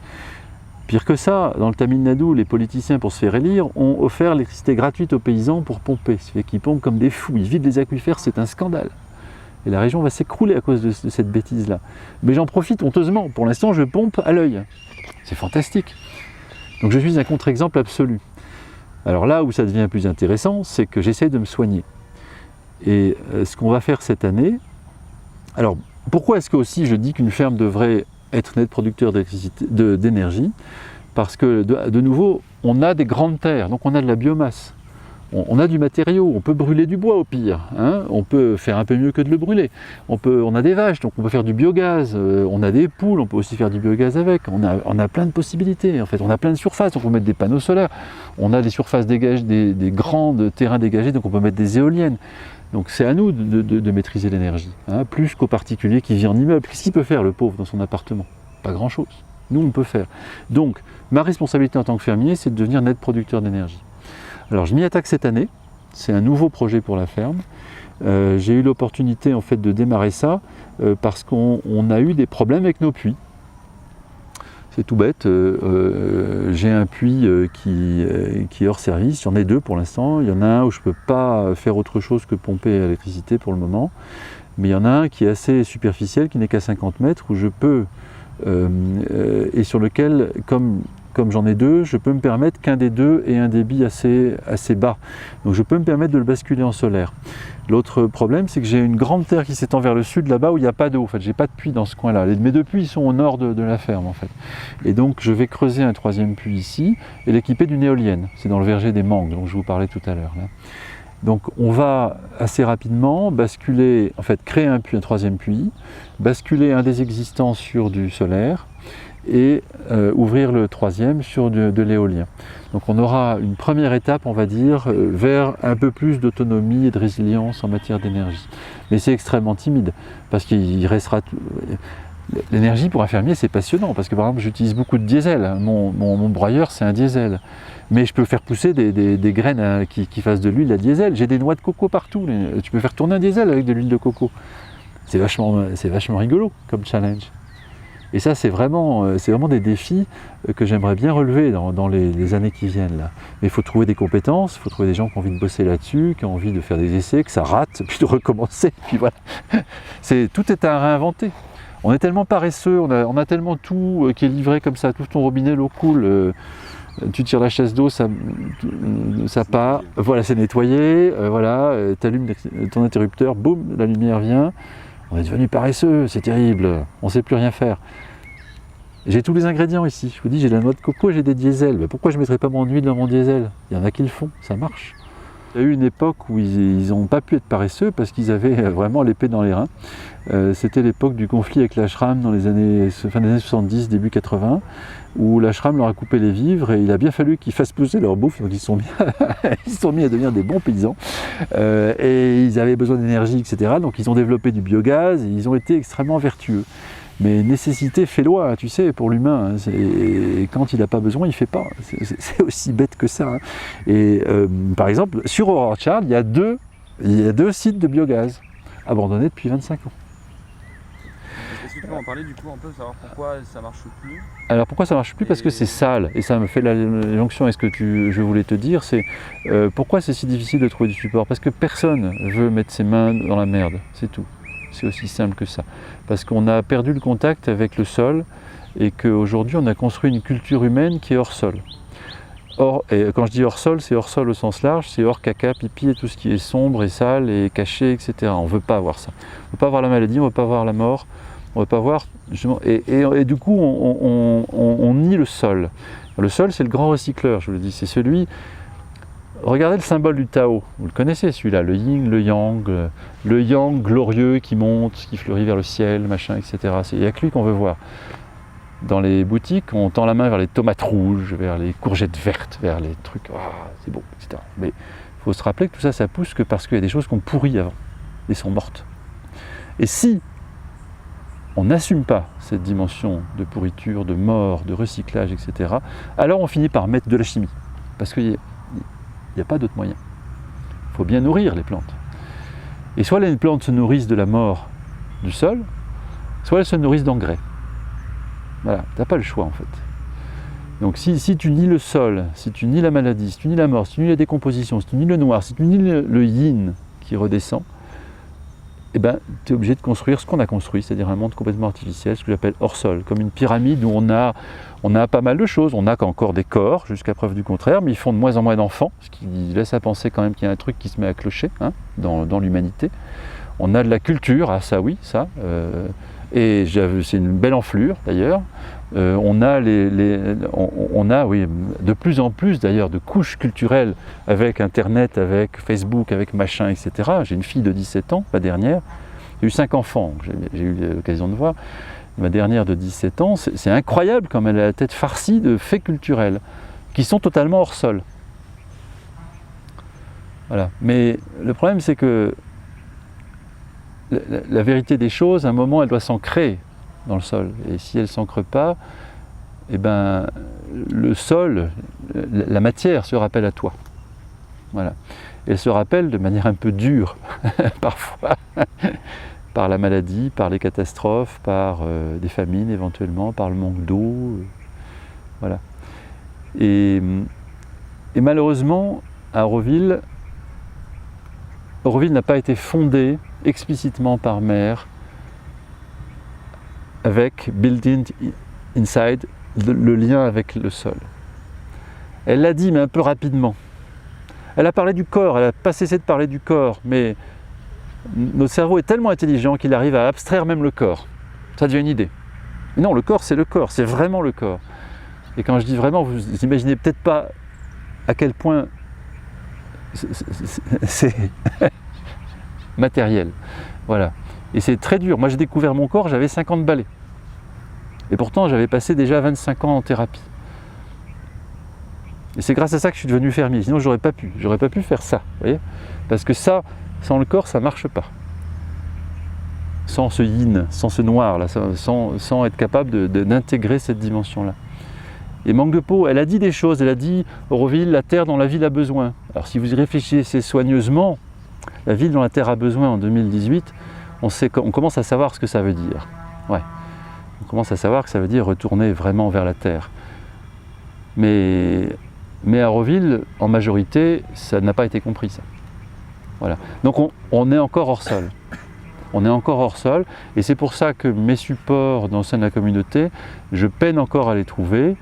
Pire que ça, dans le Tamil Nadu, les politiciens, pour se faire élire, ont offert l'électricité gratuite aux paysans pour pomper. Ce qui fait qu'ils pompent comme des fous, ils vident les aquifères, c'est un scandale. Et la région va s'écrouler à cause de cette bêtise-là. Mais j'en profite honteusement. Pour l'instant, je pompe à l'œil. C'est fantastique. Donc je suis un contre-exemple absolu. Alors là où ça devient plus intéressant, c'est que j'essaie de me soigner. Et ce qu'on va faire cette année... Alors, pourquoi est-ce que aussi je dis qu'une ferme devrait être net producteur d'énergie? Parce que, de nouveau, on a des grandes terres, donc on a de la biomasse. On a du matériau, on peut brûler du bois au pire, hein, on peut faire un peu mieux que de le brûler. On a des vaches, donc on peut faire du biogaz, on a des poules, on peut aussi faire du biogaz avec. On a plein de possibilités, en fait, on a plein de surfaces, on peut mettre des panneaux solaires, on a des surfaces dégagées, des grands terrains dégagés, donc on peut mettre des éoliennes. Donc c'est à nous de maîtriser l'énergie, hein, plus qu'au particulier qui vit en immeuble. Qu'est-ce qu'il peut faire le pauvre dans son appartement? Pas grand-chose. Nous on peut faire. Donc ma responsabilité en tant que fermier, c'est de devenir net producteur d'énergie. Alors je m'y attaque cette année, c'est un nouveau projet pour la ferme. J'ai eu l'opportunité en fait de démarrer ça parce qu'on a eu des problèmes avec nos puits. C'est tout bête, j'ai un puits qui est hors service, j'en ai deux pour l'instant. Il y en a un où je ne peux pas faire autre chose que pomper à l'électricité pour le moment. Mais il y en a un qui est assez superficiel, qui n'est qu'à 50 mètres, où je peux, et sur lequel, comme j'en ai deux, je peux me permettre qu'un des deux ait un débit assez bas. Donc je peux me permettre de le basculer en solaire. L'autre problème, c'est que j'ai une grande terre qui s'étend vers le sud, là-bas où il n'y a pas d'eau. En fait, j'ai pas de puits dans ce coin-là. Mes deux puits sont au nord de la ferme, en fait. Et donc je vais creuser un troisième puits ici et l'équiper d'une éolienne. C'est dans le verger des mangues dont je vous parlais tout à l'heure. Donc on va assez rapidement basculer, en fait créer un troisième puits, basculer un des existants sur du solaire, et ouvrir le troisième sur de l'éolien. Donc on aura une première étape, on va dire, vers un peu plus d'autonomie et de résilience en matière d'énergie. Mais c'est extrêmement timide, parce qu'il restera... L'énergie pour un fermier, c'est passionnant, parce que par exemple, j'utilise beaucoup de diesel. Mon broyeur, c'est un diesel. Mais je peux faire pousser des graines qui fassent de l'huile à diesel. J'ai des noix de coco partout. Tu peux faire tourner un diesel avec de l'huile de coco. C'est vachement rigolo comme challenge. Et ça, c'est vraiment des défis que j'aimerais bien relever dans les années qui viennent. Là. Mais il faut trouver des compétences, il faut trouver des gens qui ont envie de bosser là-dessus, qui ont envie de faire des essais, que ça rate, puis de recommencer. Puis voilà. Tout est à réinventer. On est tellement paresseux, on a tellement tout qui est livré comme ça, tout ton robinet, l'eau coule. tu tires la chasse d'eau, ça part, voilà, c'est nettoyé, voilà, tu allumes ton interrupteur, boum, la lumière vient. On est devenu paresseux, c'est terrible, on ne sait plus rien faire. J'ai tous les ingrédients ici, je vous dis, j'ai de la noix de coco, j'ai des diesels. Mais pourquoi je ne mettrais pas mon huile dans mon diesel? Il y en a qui le font, ça marche. Il y a eu une époque où ils n'ont pas pu être paresseux parce qu'ils avaient vraiment l'épée dans les reins. C'était l'époque du conflit avec l'ashram dans les années, fin des années 70, début 80, où l'ashram leur a coupé les vivres et il a bien fallu qu'ils fassent pousser leur bouffe, donc ils se sont mis à devenir des bons paysans. Et ils avaient besoin d'énergie, etc. Donc ils ont développé du biogaz et ils ont été extrêmement vertueux. Mais nécessité fait loi, tu sais, pour l'humain. Et quand il n'a pas besoin, il ne fait pas. C'est aussi bête que ça. Et par exemple, sur Orchard, il y a deux sites de biogaz abandonnés depuis 25 ans. Est-ce que tu peux en parler du coup un peu, savoir pourquoi ça ne marche plus? Alors pourquoi ça ne marche plus? Parce que c'est sale. Et ça me fait la jonction. Et ce que je voulais te dire, c'est pourquoi c'est si difficile de trouver du support? Parce que personne ne veut mettre ses mains dans la merde, c'est tout. C'est aussi simple que ça. Parce qu'on a perdu le contact avec le sol et qu'aujourd'hui on a construit une culture humaine qui est hors sol. Et quand je dis hors sol, c'est hors sol au sens large, c'est hors caca, pipi et tout ce qui est sombre et sale et caché, etc. On ne veut pas avoir ça. On ne veut pas avoir la maladie, on ne veut pas avoir la mort, on ne veut pas voir... Et du coup, on nie le sol. Le sol, c'est le grand recycleur, je vous le dis. C'est celui... Regardez le symbole du Tao, vous le connaissez celui-là, le yin, le yang glorieux qui monte, qui fleurit vers le ciel, machin, etc. Il n'y a que lui qu'on veut voir. Dans les boutiques, on tend la main vers les tomates rouges, vers les courgettes vertes, vers les trucs, c'est beau, etc. Mais il faut se rappeler que tout ça, ça pousse que parce qu'il y a des choses qu'on pourrit avant, et sont mortes. Et si on n'assume pas cette dimension de pourriture, de mort, de recyclage, etc., alors on finit par mettre de la chimie. Parce qu'il n'y a pas d'autre moyen. Il faut bien nourrir les plantes. Et soit les plantes se nourrissent de la mort du sol, soit elles se nourrissent d'engrais. Voilà, tu n'as pas le choix en fait. Donc si tu nies le sol, si tu nies la maladie, si tu nies la mort, si tu nies la décomposition, si tu nies le noir, si tu nies le yin qui redescend, eh ben, tu es obligé de construire ce qu'on a construit, c'est-à-dire un monde complètement artificiel, ce que j'appelle hors sol, comme une pyramide où on a pas mal de choses. On n'a encore des corps, jusqu'à preuve du contraire, mais ils font de moins en moins d'enfants, ce qui laisse à penser quand même qu'il y a un truc qui se met à clocher dans l'humanité. On a de la culture, ça oui, ça, et c'est une belle enflure d'ailleurs. On a oui, de plus en plus d'ailleurs de couches culturelles avec Internet, avec Facebook, avec machin, etc. J'ai une fille de 17 ans, ma dernière. J'ai eu 5 enfants, j'ai eu l'occasion de voir. Ma dernière de 17 ans, c'est incroyable comme elle a la tête farcie de faits culturels qui sont totalement hors sol. Voilà. Mais le problème, c'est que la vérité des choses, à un moment, elle doit s'ancrer dans le sol. Et si elle ne s'ancre pas, eh ben, le sol, la matière se rappelle à toi. Voilà. Elle se rappelle de manière un peu dure, parfois, par la maladie, par les catastrophes, par des famines éventuellement, par le manque d'eau. Voilà. Et malheureusement, à Auroville n'a pas été fondée explicitement par Mère avec built-in inside le lien avec le sol. Elle l'a dit, mais un peu rapidement. Elle a parlé du corps, elle n'a pas cessé de parler du corps, mais notre cerveau est tellement intelligent qu'il arrive à abstraire même le corps. Ça devient une idée. Mais non, le corps, c'est vraiment le corps. Et quand je dis vraiment, vous imaginez peut-être pas à quel point c'est matériel. Voilà. Et c'est très dur. Moi, j'ai découvert mon corps, j'avais 50 balais. Et pourtant, j'avais passé déjà 25 ans en thérapie. Et c'est grâce à ça que je suis devenu fermier. Sinon, j'aurais pas pu faire ça. Vous voyez ? Parce que ça, sans le corps, ça ne marche pas. Sans ce yin, sans ce noir, là, sans être capable d'intégrer cette dimension-là. Et Manque de peau, elle a dit des choses. Elle a dit, Auroville, la terre dont la ville a besoin. Alors, si vous y réfléchissez soigneusement, la ville dont la terre a besoin en 2018, on commence à savoir ce que ça veut dire. Ouais. On commence à savoir que ça veut dire retourner vraiment vers la terre. Mais à Auroville, en majorité, ça n'a pas été compris, ça. Voilà. Donc on est encore hors sol. On est encore hors sol, et c'est pour ça que mes supports dans le sein de la communauté, je peine encore à les trouver,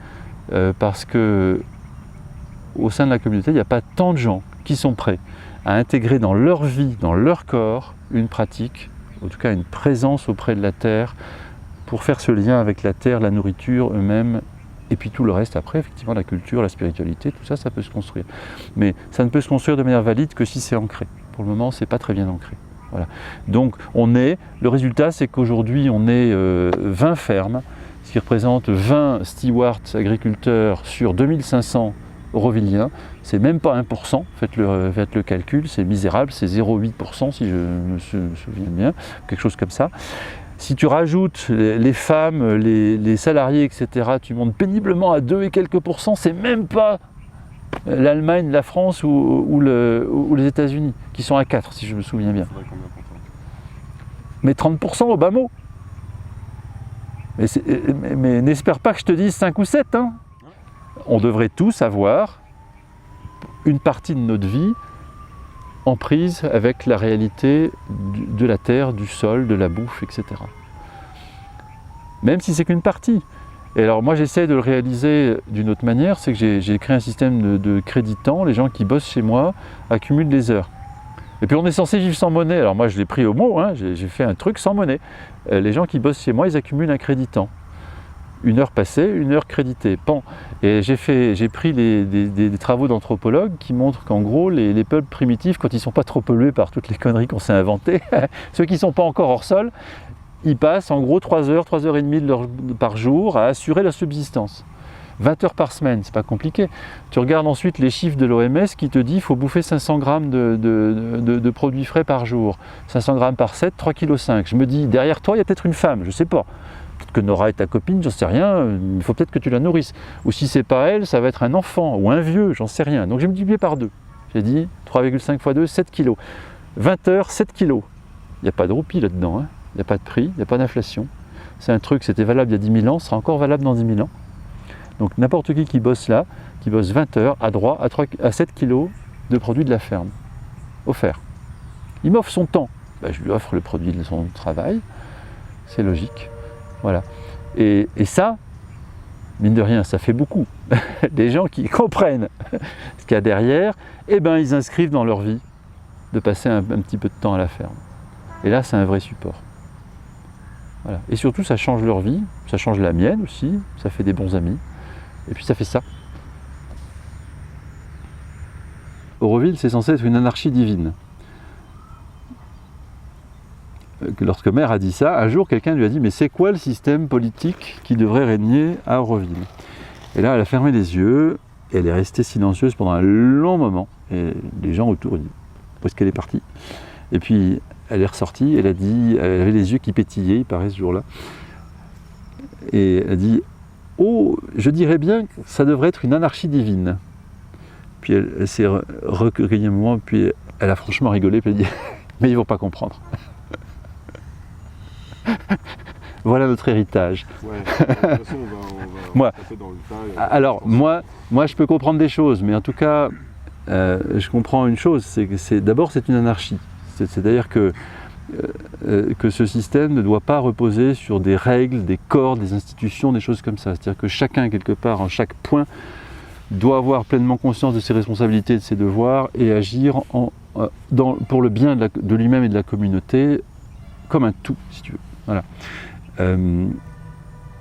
parce que au sein de la communauté, il n'y a pas tant de gens qui sont prêts à intégrer dans leur vie, dans leur corps, une pratique, en tout cas une présence auprès de la terre, pour faire ce lien avec la terre, la nourriture, eux-mêmes, et puis tout le reste après, effectivement, la culture, la spiritualité, tout ça, ça peut se construire. Mais ça ne peut se construire de manière valide que si c'est ancré. Pour le moment, c'est pas très bien ancré. Voilà. Donc le résultat, c'est qu'aujourd'hui, on est 20 fermes, ce qui représente 20 stewards agriculteurs sur 2500 aurovilliens. C'est même pas 1%, faites le calcul, c'est misérable, c'est 0,8% si je me souviens bien, quelque chose comme ça. Si tu rajoutes les femmes, les salariés, etc., tu montes péniblement à 2 et quelques pourcents, c'est même pas l'Allemagne, la France ou les États-Unis, qui sont à 4, si je me souviens bien. Mais 30% au bas mot. Mais n'espère pas que je te dise 5 ou 7. Hein. On devrait tous avoir une partie de notre vie en prise avec la réalité de la terre, du sol, de la bouffe, etc. Même si c'est qu'une partie. Et alors moi j'essaie de le réaliser d'une autre manière, c'est que j'ai créé un système de créditants. Les gens qui bossent chez moi accumulent des heures. Et puis on est censé vivre sans monnaie. Alors moi je l'ai pris au mot, hein, j'ai fait un truc sans monnaie. Les gens qui bossent chez moi, ils accumulent un créditant. 1 heure passée, 1 heure créditée. Pan. Et j'ai pris des travaux d'anthropologues qui montrent qu'en gros, les peuples primitifs, quand ils ne sont pas trop pollués par toutes les conneries qu'on s'est inventées, ceux qui ne sont pas encore hors sol, ils passent en gros 3 heures, 3 heures et demie par jour à assurer leur subsistance. 20 heures par semaine, c'est pas compliqué. Tu regardes ensuite les chiffres de l'OMS qui te dit qu'il faut bouffer 500 grammes de produits frais par jour. 500 grammes par 7, 3,5 kg. Je me dis, derrière toi, il y a peut-être une femme, je sais pas. Peut-être que Nora est ta copine, j'en sais rien, il faut peut-être que tu la nourrisses. Ou si c'est pas elle, ça va être un enfant ou un vieux, j'en sais rien. Donc j'ai multiplié par 2. J'ai dit 3,5 x 2, 7 kg. 20 heures, 7 kg. Il n'y a pas de roupie là-dedans, hein. Il n'y a pas de prix, il n'y a pas d'inflation. C'est un truc, c'était valable il y a 10 000 ans, sera encore valable dans 10 000 ans. Donc n'importe qui bosse là, qui bosse 20 heures, a droit à 7 kg de produits de la ferme, offert. Il m'offre son temps, ben, je lui offre le produit de son travail, c'est logique. Voilà. Et ça, mine de rien, ça fait beaucoup. Des gens qui comprennent ce qu'il y a derrière, eh ben, ils inscrivent dans leur vie de passer un petit peu de temps à la ferme. Et là, c'est un vrai support. Voilà. Et surtout, ça change leur vie, ça change la mienne aussi, ça fait des bons amis, et puis ça fait ça. Auroville, c'est censé être une anarchie divine. Lorsque Mère a dit ça, un jour quelqu'un lui a dit « Mais c'est quoi le système politique qui devrait régner à Auroville ?» Et là, elle a fermé les yeux, et elle est restée silencieuse pendant un long moment, et les gens autour disent « Où est-ce qu'elle est partie ?» Et puis, elle est ressortie, elle a dit, elle avait les yeux qui pétillaient, il paraît, ce jour-là. Et elle a dit « Oh, je dirais bien que ça devrait être une anarchie divine. » Puis elle s'est recueillie un moment, puis elle a franchement rigolé, puis elle a dit « Mais ils ne vont pas comprendre. » Voilà notre héritage. Ouais, de toute façon, on va passer dans le tas. Alors, moi, je peux comprendre des choses, mais en tout cas, je comprends une chose, c'est que d'abord, c'est une anarchie. C'est-à-dire que ce système ne doit pas reposer sur des règles, des corps, des institutions, des choses comme ça. C'est-à-dire que chacun, quelque part, en chaque point, doit avoir pleinement conscience de ses responsabilités, de ses devoirs et agir pour le bien de lui-même et de la communauté comme un tout, si tu veux. Voilà.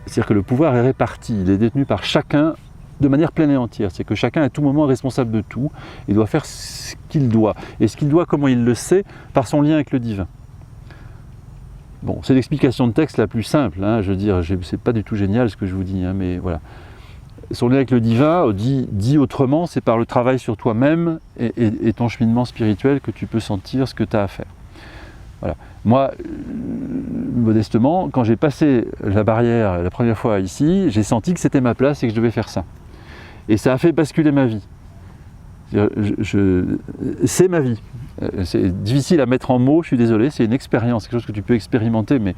C'est-à-dire que le pouvoir est réparti, il est détenu par chacun de manière pleine et entière. C'est que chacun à tout moment est responsable de tout et doit faire ce qu'il doit. Et ce qu'il doit, comment il le sait? Par son lien avec le divin. Bon, c'est l'explication de texte la plus simple, hein, je veux dire, c'est pas du tout génial ce que je vous dis, hein, mais voilà. Son lien avec le divin, dit autrement, c'est par le travail sur toi-même et ton cheminement spirituel que tu peux sentir ce que tu as à faire. Voilà. Moi, modestement, quand j'ai passé la barrière la première fois ici, j'ai senti que c'était ma place et que je devais faire ça. Et ça a fait basculer ma vie. C'est ma vie. C'est difficile à mettre en mots, je suis désolé, c'est une expérience, quelque chose que tu peux expérimenter, mais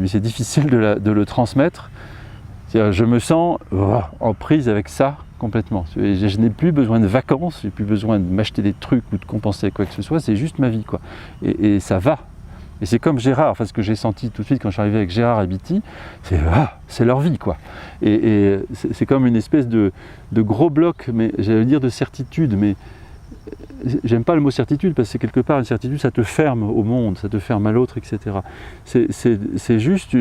c'est difficile de le transmettre. Je me sens en prise avec ça complètement. Je n'ai plus besoin de vacances, je n'ai plus besoin de m'acheter des trucs ou de compenser quoi que ce soit, c'est juste ma vie, quoi. Et ça va. Et c'est comme Gérard, enfin ce que j'ai senti tout de suite quand je suis arrivé avec Gérard et Biti, c'est leur vie quoi. Et c'est comme une espèce de gros bloc, mais j'allais dire de certitude, mais j'aime pas le mot certitude parce que quelque part une certitude ça te ferme au monde, ça te ferme à l'autre, etc. C'est juste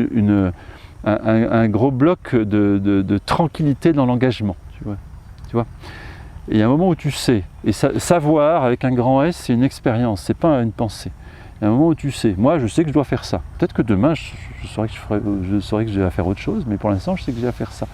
un gros bloc de tranquillité dans l'engagement, tu vois. Et il y a un moment où tu sais, et savoir avec un grand S, c'est une expérience, c'est pas une pensée. Il y a un moment où tu sais, moi je sais que je dois faire ça. Peut-être que demain je saurais que je vais faire autre chose, mais pour l'instant je sais que j'ai à faire ça.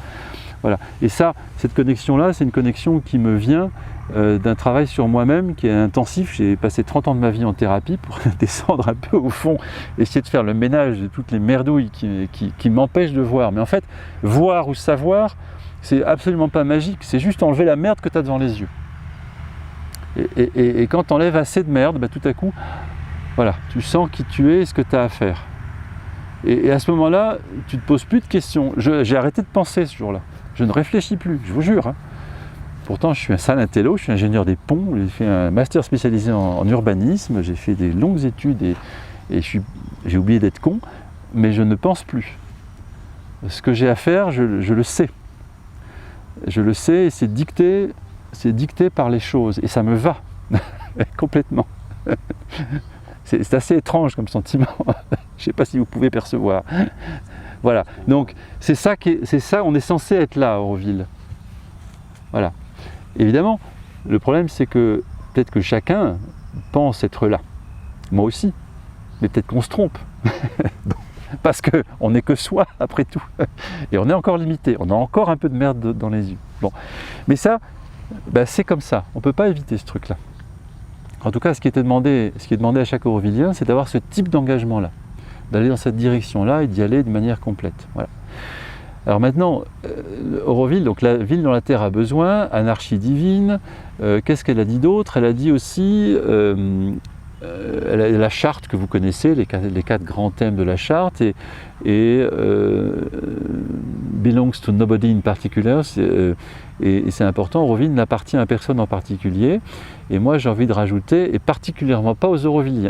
Voilà. Et ça, cette connexion-là, c'est une connexion qui me vient d'un travail sur moi-même qui est intensif. J'ai passé 30 ans de ma vie en thérapie pour descendre un peu au fond, essayer de faire le ménage de toutes les merdouilles qui m'empêchent de voir. Mais en fait, voir ou savoir, c'est absolument pas magique, c'est juste enlever la merde que tu as devant les yeux. Et quand tu enlèves assez de merde, bah, tout à coup, voilà, tu sens qui tu es et ce que tu as à faire. Et à ce moment-là, tu ne te poses plus de questions. J'ai arrêté de penser ce jour-là. Je ne réfléchis plus, je vous jure. Hein. Pourtant, je suis un sale intello, je suis ingénieur des ponts, j'ai fait un master spécialisé en urbanisme, j'ai fait des longues études et j'ai oublié d'être con, mais je ne pense plus. Ce que j'ai à faire, je le sais. Je le sais et c'est dicté par les choses. Et ça me va, complètement. C'est assez étrange comme sentiment. Je ne sais pas si vous pouvez percevoir. Voilà, donc c'est ça, on est censé être là à Auroville. Voilà. Évidemment, le problème c'est que peut-être que chacun pense être là. Moi aussi, mais peut-être qu'on se trompe. Parce qu'on n'est que soi après tout. Et on est encore limité, on a encore un peu de merde dans les yeux. Bon. Mais ça, ben, c'est comme ça, on ne peut pas éviter ce truc-là. En tout cas, ce qui est demandé à chaque Aurovillien, c'est d'avoir ce type d'engagement-là, d'aller dans cette direction-là et d'y aller de manière complète. Voilà. Alors maintenant, Auroville, donc la ville dont la Terre a besoin, anarchie divine, qu'est-ce qu'elle a dit d'autre? Elle a dit aussi la charte que vous connaissez, les quatre grands thèmes de la charte, et belongs to nobody in particular, et c'est important, Auroville n'appartient à personne en particulier, et moi j'ai envie de rajouter, et particulièrement pas aux Aurovilliens.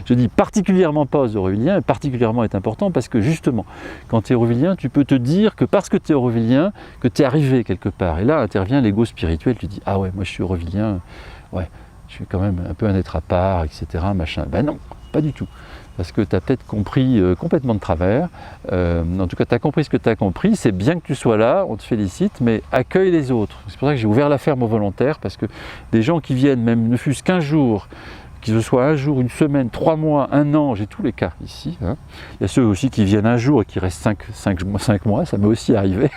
Je dis particulièrement pas aux Aurovilliens, et particulièrement est important parce que justement, quand tu es Aurovillien, tu peux te dire que parce que tu es Aurovillien, que tu es arrivé quelque part. Et là intervient l'ego spirituel, tu dis ah ouais, moi je suis Aurovillien, ouais, je suis quand même un peu un être à part, etc. Machin. Ben non, pas du tout. Parce que tu as peut-être compris complètement de travers. En tout cas, tu as compris ce que tu as compris. C'est bien que tu sois là, on te félicite, mais accueille les autres. C'est pour ça que j'ai ouvert la ferme aux volontaires, parce que des gens qui viennent, même ne fût-ce qu'un jour, qu'il ce soit un jour, une semaine, 3 mois, 1 an, j'ai tous les cas ici. Hein. Il y a ceux aussi qui viennent un jour et qui restent 5 mois, ça m'est aussi arrivé.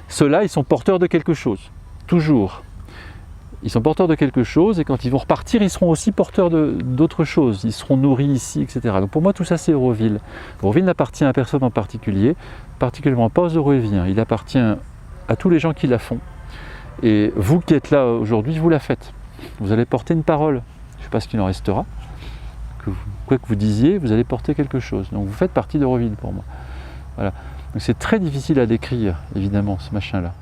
Ceux-là, ils sont porteurs de quelque chose, toujours. Ils sont porteurs de quelque chose et quand ils vont repartir, ils seront aussi porteurs d'autres choses. Ils seront nourris ici, etc. Donc pour moi, tout ça, c'est Auroville. Auroville n'appartient à personne en particulier, particulièrement pas aux Aurovilliens. Il appartient à tous les gens qui la font. Et vous qui êtes là aujourd'hui, vous la faites. Vous allez porter une parole. Je ne sais pas ce qu'il en restera. Quoi que vous disiez, vous allez porter quelque chose. Donc vous faites partie d'Auroville pour moi. Voilà. Donc c'est très difficile à décrire, évidemment, ce machin-là.